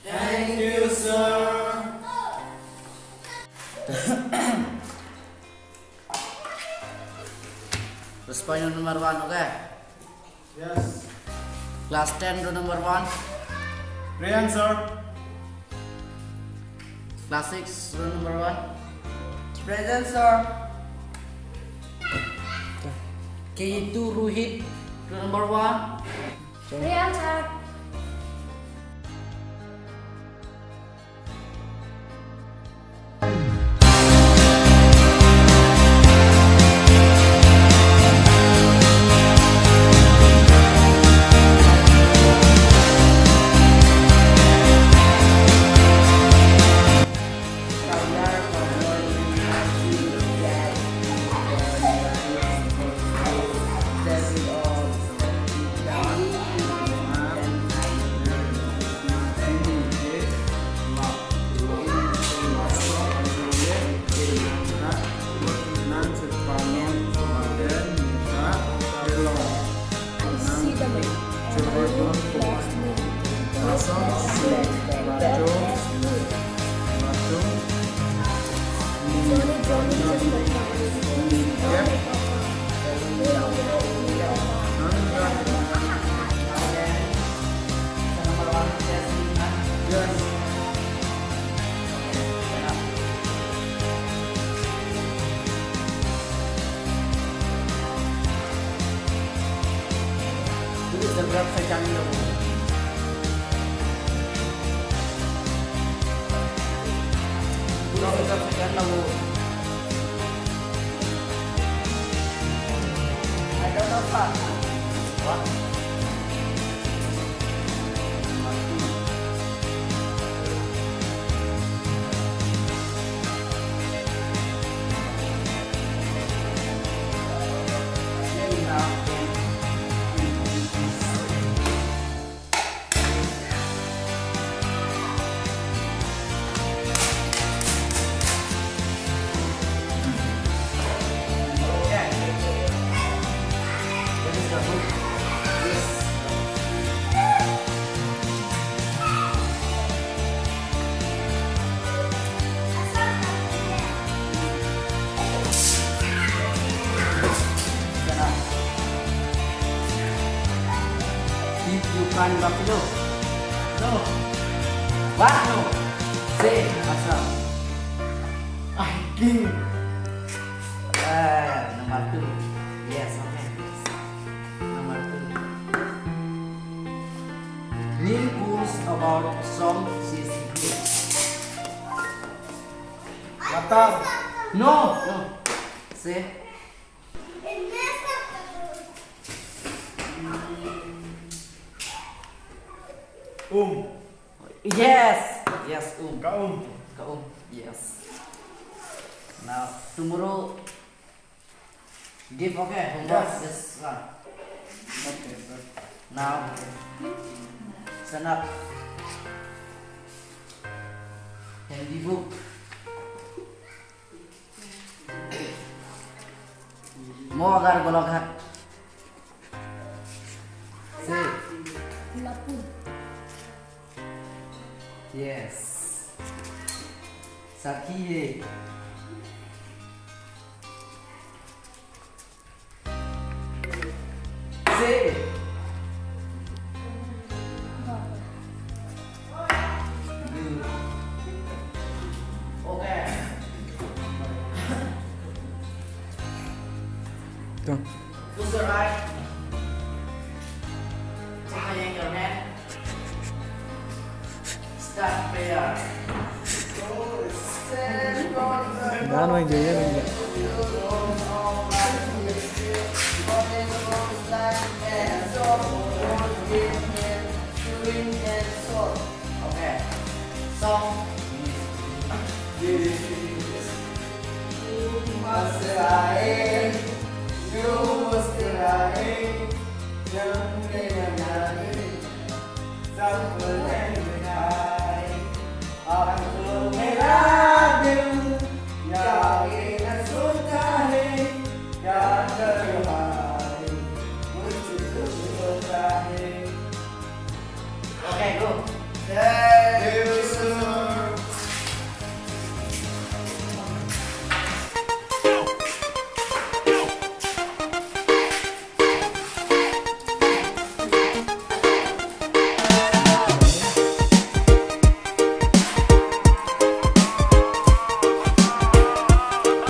Thank you, sir. Terus point number 1, okay? Yes. Class 10, row number 1. Rayan, sir. Class 6, row number 1. Present, sir. K2, Ruhit, row number 1. Rian, sir. Tulis dan berapa saya cari dulu. Berapa saya cari dulu. I don't know, sir. What? If you can buffalo. No. What? No. Say. Asal. I king. Number 2. Yes, okay. Number 2. Name rules about song CCP. Latar. No. No. Say. Yes. Yes. Kaum. Kaum. Yes. Now tomorrow. Give okay. Homework. Yes. This one. Okay, sir. Now. Stand up. Handy book. Mau agar golok hat. Say. Yes. Sakiye. Say. Good. Okay. Close your eyes. Take a in your hand. Start prayer. Dano yang jaya enggak? Okay. Song. Sampai